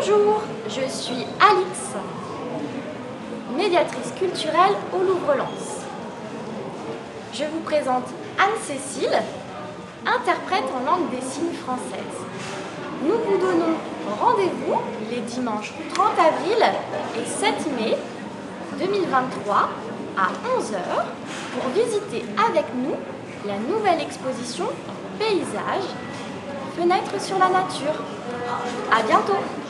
Bonjour, je suis Alix, médiatrice culturelle au Louvre-Lens. Je vous présente Anne-Cécile, interprète en langue des signes française. Nous vous donnons rendez-vous les dimanches 30 avril et 7 mai 2023 à 11 h pour visiter avec nous la nouvelle exposition Paysages, fenêtres sur la nature. À bientôt!